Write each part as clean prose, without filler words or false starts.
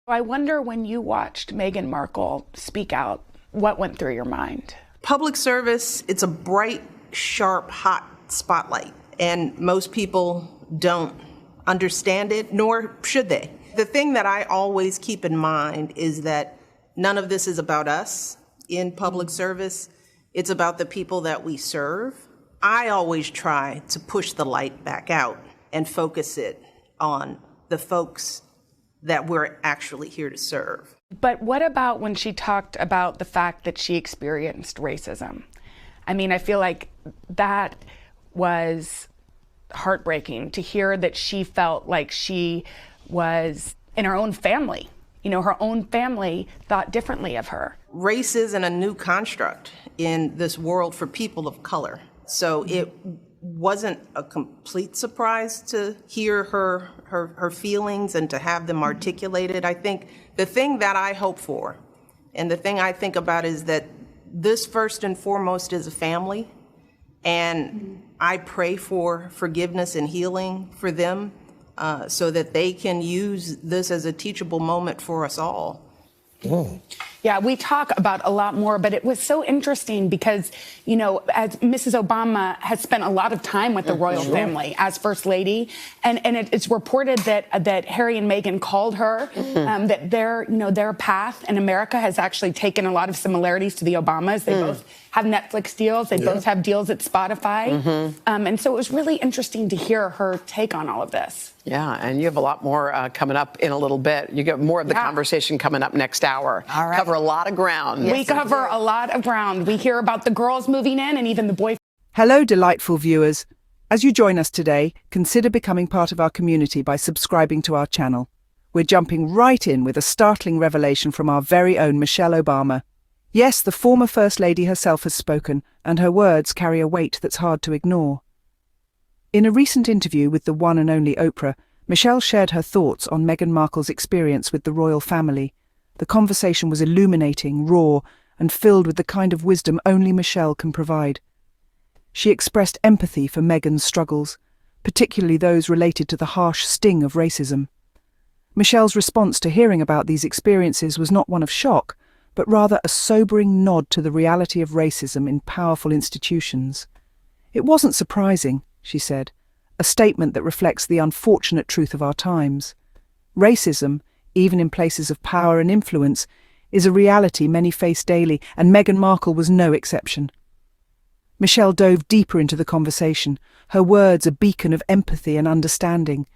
I wonder, when you watched Meghan Markle speak out, what went through your mind? Public service, it's a bright, sharp, hot spotlight, and most people don't understand it, nor should they. The thing that I always keep in mind is that none of this is about us in public service. It's about the people that we serve. I always try to push the light back out and focus it on the folks that we're actually here to serve. But what about when she talked about the fact that she experienced racism? I mean, I feel like that was heartbreaking to hear that she felt like she was in her own family. You know, her own family thought differently of her. Race isn't a new construct in this world for people of color. So it wasn't a complete surprise to hear her feelings and to have them articulated. I think the thing that I hope for and the thing I think about is that this first and foremost is a family, and I pray for forgiveness and healing for them so that they can use this as a teachable moment for us all. Yeah, we talk about a lot more, but it was so interesting because, you know, as Mrs. Obama has spent a lot of time with the royal family as First Lady, and it's reported that Harry and Meghan called her, that their path in America has actually taken a lot of similarities to the Obamas. They both have Netflix deals. They both have deals at Spotify. And so it was really interesting to hear her take on all of this. Yeah, and you have a lot more coming up in a little bit. You get more of the conversation coming up next hour. All right. Cover a lot of ground. We cover a lot of ground. We hear about the girls moving in and even the boyfriend. Hello, delightful viewers. As you join us today, consider becoming part of our community by subscribing to our channel. We're jumping right in with a startling revelation from our very own Michelle Obama. Yes, the former First Lady herself has spoken, and her words carry a weight that's hard to ignore. In a recent interview with the one and only Oprah, Michelle shared her thoughts on Meghan Markle's experience with the royal family. The conversation was illuminating, raw, and filled with the kind of wisdom only Michelle can provide. She expressed empathy for Meghan's struggles, particularly those related to the harsh sting of racism. Michelle's response to hearing about these experiences was not one of shock, but rather a sobering nod to the reality of racism in powerful institutions. It wasn't surprising, she said, a statement that reflects the unfortunate truth of our times. Racism, even in places of power and influence, is a reality many face daily, and Meghan Markle was no exception. Michelle dove deeper into the conversation, her words a beacon of empathy and understanding.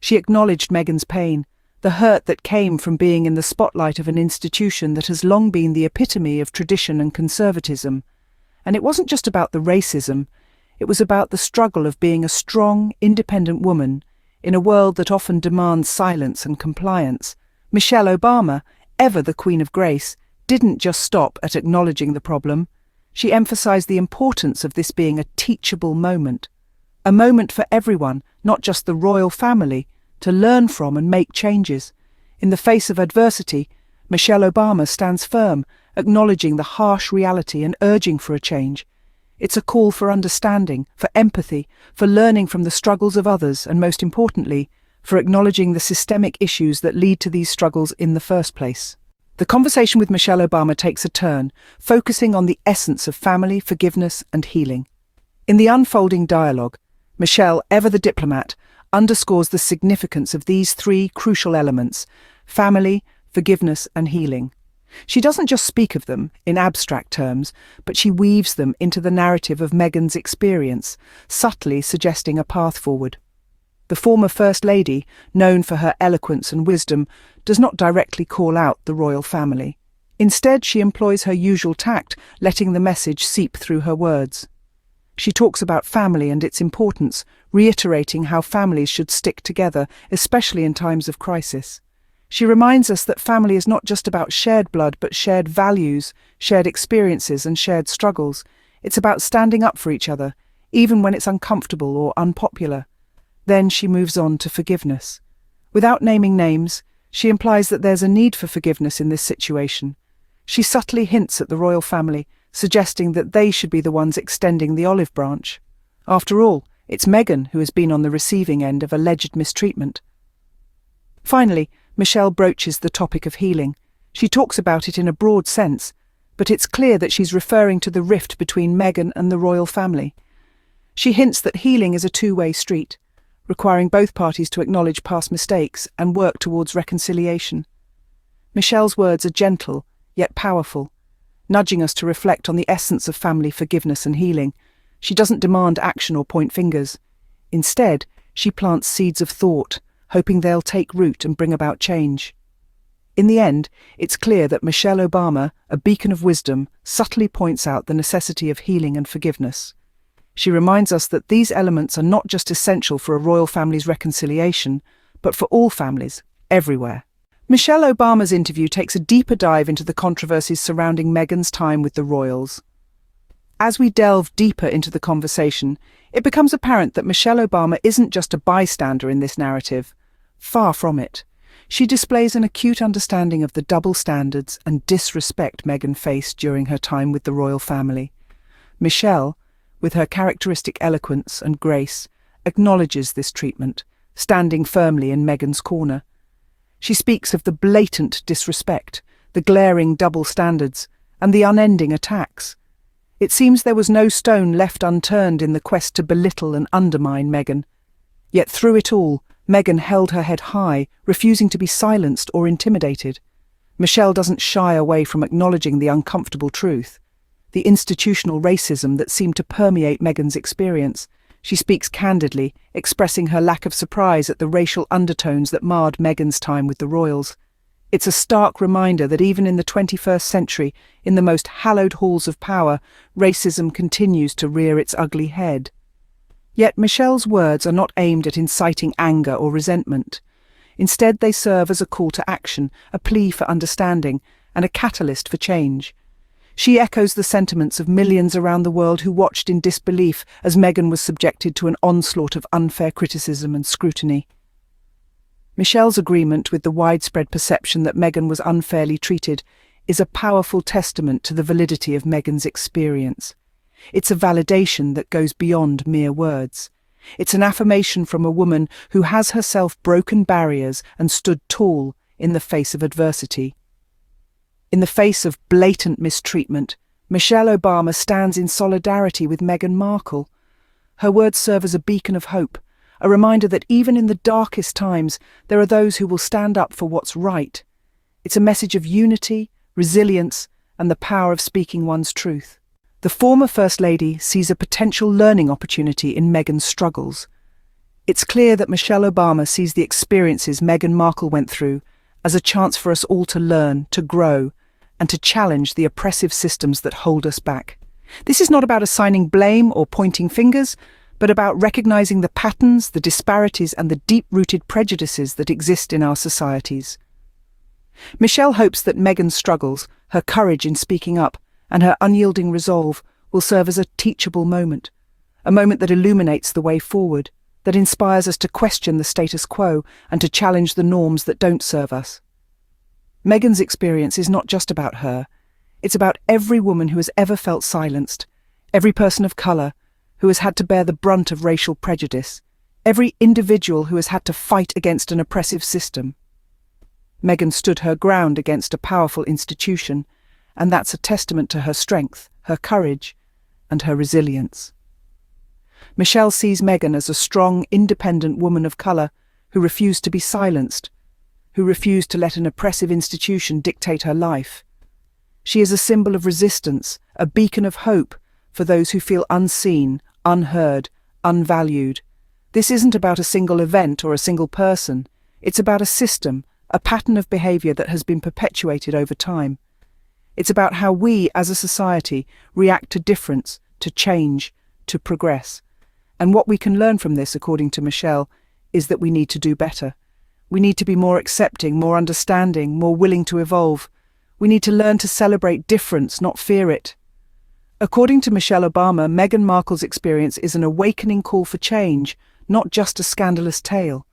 She acknowledged Meghan's pain, the hurt that came from being in the spotlight of an institution that has long been the epitome of tradition and conservatism. And it wasn't just about the racism, it was about the struggle of being a strong, independent woman in a world that often demands silence and compliance. Michelle Obama, ever the Queen of Grace, didn't just stop at acknowledging the problem. She emphasized the importance of this being a teachable moment. A moment for everyone, not just the royal family, to learn from and make changes. In the face of adversity, Michelle Obama stands firm, acknowledging the harsh reality and urging for a change. It's a call for understanding, for empathy, for learning from the struggles of others, and most importantly, for acknowledging the systemic issues that lead to these struggles in the first place. The conversation with Michelle Obama takes a turn, focusing on the essence of family, forgiveness, and healing. In the unfolding dialogue, Michelle, ever the diplomat, underscores the significance of these three crucial elements: family, forgiveness, and healing. She doesn't just speak of them in abstract terms, but she weaves them into the narrative of Meghan's experience, subtly suggesting a path forward. The former First Lady, known for her eloquence and wisdom, does not directly call out the royal family. Instead, she employs her usual tact, letting the message seep through her words. She talks about family and its importance, reiterating how families should stick together, especially in times of crisis. She reminds us that family is not just about shared blood, but shared values, shared experiences, and shared struggles. It's about standing up for each other, even when it's uncomfortable or unpopular. Then she moves on to forgiveness. Without naming names, she implies that there's a need for forgiveness in this situation. She subtly hints at the royal family, suggesting that they should be the ones extending the olive branch. After all, it's Meghan who has been on the receiving end of alleged mistreatment. Finally, Michelle broaches the topic of healing. She talks about it in a broad sense, but it's clear that she's referring to the rift between Meghan and the royal family. She hints that healing is a two-way street, requiring both parties to acknowledge past mistakes and work towards reconciliation. Michelle's words are gentle, yet powerful, nudging us to reflect on the essence of family forgiveness and healing. She doesn't demand action or point fingers. Instead, she plants seeds of thought, hoping they'll take root and bring about change. In the end, it's clear that Michelle Obama, a beacon of wisdom, subtly points out the necessity of healing and forgiveness. She reminds us that these elements are not just essential for a royal family's reconciliation, but for all families, everywhere. Michelle Obama's interview takes a deeper dive into the controversies surrounding Meghan's time with the royals. As we delve deeper into the conversation, it becomes apparent that Michelle Obama isn't just a bystander in this narrative. Far from it. She displays an acute understanding of the double standards and disrespect Meghan faced during her time with the royal family. Michelle, with her characteristic eloquence and grace, acknowledges this treatment, standing firmly in Meghan's corner. She speaks of the blatant disrespect, the glaring double standards, and the unending attacks. It seems there was no stone left unturned in the quest to belittle and undermine Meghan. Yet through it all, Meghan held her head high, refusing to be silenced or intimidated. Michelle doesn't shy away from acknowledging the uncomfortable truth, the institutional racism that seemed to permeate Meghan's experience. She speaks candidly, expressing her lack of surprise at the racial undertones that marred Meghan's time with the royals. It's a stark reminder that even in the 21st century, in the most hallowed halls of power, racism continues to rear its ugly head. Yet Michelle's words are not aimed at inciting anger or resentment. Instead, they serve as a call to action, a plea for understanding, and a catalyst for change. She echoes the sentiments of millions around the world who watched in disbelief as Meghan was subjected to an onslaught of unfair criticism and scrutiny. Michelle's agreement with the widespread perception that Meghan was unfairly treated is a powerful testament to the validity of Meghan's experience. It's a validation that goes beyond mere words. It's an affirmation from a woman who has herself broken barriers and stood tall in the face of adversity. In the face of blatant mistreatment, Michelle Obama stands in solidarity with Meghan Markle. Her words serve as a beacon of hope, a reminder that even in the darkest times, there are those who will stand up for what's right. It's a message of unity, resilience, and the power of speaking one's truth. The former First Lady sees a potential learning opportunity in Meghan's struggles. It's clear that Michelle Obama sees the experiences Meghan Markle went through as a chance for us all to learn, to grow, and to challenge the oppressive systems that hold us back. This is not about assigning blame or pointing fingers, but about recognizing the patterns, the disparities, and the deep-rooted prejudices that exist in our societies. Michelle hopes that Meghan's struggles, her courage in speaking up, and her unyielding resolve will serve as a teachable moment, a moment that illuminates the way forward, that inspires us to question the status quo and to challenge the norms that don't serve us. Meghan's experience is not just about her. It's about every woman who has ever felt silenced, every person of colour who has had to bear the brunt of racial prejudice, every individual who has had to fight against an oppressive system. Meghan stood her ground against a powerful institution, and that's a testament to her strength, her courage, and her resilience. Michelle sees Meghan as a strong, independent woman of colour who refused to be silenced, who refused to let an oppressive institution dictate her life. She is a symbol of resistance, a beacon of hope for those who feel unseen, unheard, unvalued. This isn't about a single event or a single person. It's about a system, a pattern of behaviour that has been perpetuated over time. It's about how we, as a society, react to difference, to change, to progress. And what we can learn from this, according to Michelle, is that we need to do better. We need to be more accepting, more understanding, more willing to evolve. We need to learn to celebrate difference, not fear it. According to Michelle Obama, Meghan Markle's experience is an awakening call for change, not just a scandalous tale.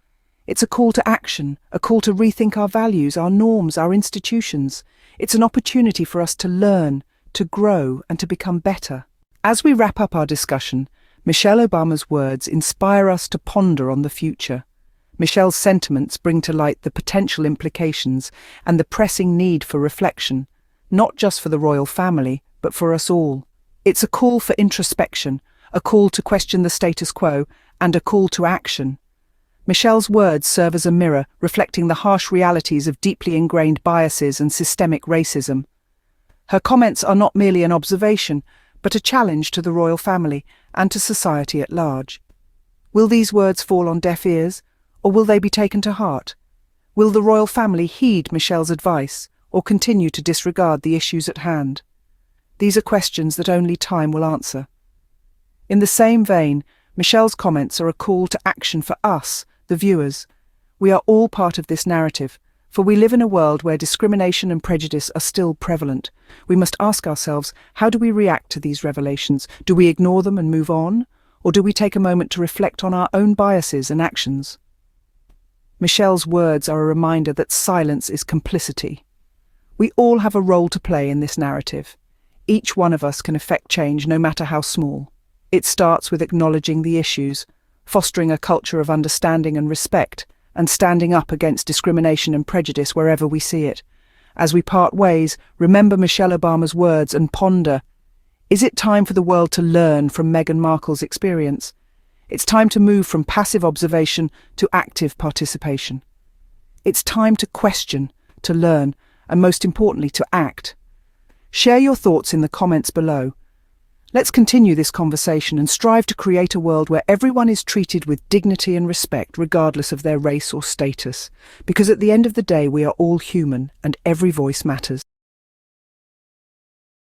It's a call to action, a call to rethink our values, our norms, our institutions. It's an opportunity for us to learn, to grow, and to become better. As we wrap up our discussion, Michelle Obama's words inspire us to ponder on the future. Michelle's sentiments bring to light the potential implications and the pressing need for reflection, not just for the royal family, but for us all. It's a call for introspection, a call to question the status quo, and a call to action. Michelle's words serve as a mirror, reflecting the harsh realities of deeply ingrained biases and systemic racism. Her comments are not merely an observation, but a challenge to the royal family and to society at large. Will these words fall on deaf ears, or will they be taken to heart? Will the royal family heed Michelle's advice, or continue to disregard the issues at hand? These are questions that only time will answer. In the same vein, Michelle's comments are a call to action for us, the viewers. We are all part of this narrative, for we live in a world where discrimination and prejudice are still prevalent. We must ask ourselves, how do we react to these revelations? Do we ignore them and move on? Or do we take a moment to reflect on our own biases and actions? Michelle's words are a reminder that silence is complicity. We all have a role to play in this narrative. Each one of us can affect change, no matter how small. It starts with acknowledging the issues, fostering a culture of understanding and respect, and standing up against discrimination and prejudice wherever we see it. As we part ways, remember Michelle Obama's words and ponder, is it time for the world to learn from Meghan Markle's experience? It's time to move from passive observation to active participation. It's time to question, to learn, and most importantly, to act. Share your thoughts in the comments below. Let's continue this conversation and strive to create a world where everyone is treated with dignity and respect regardless of their race or status. Because at the end of the day, we are all human and every voice matters.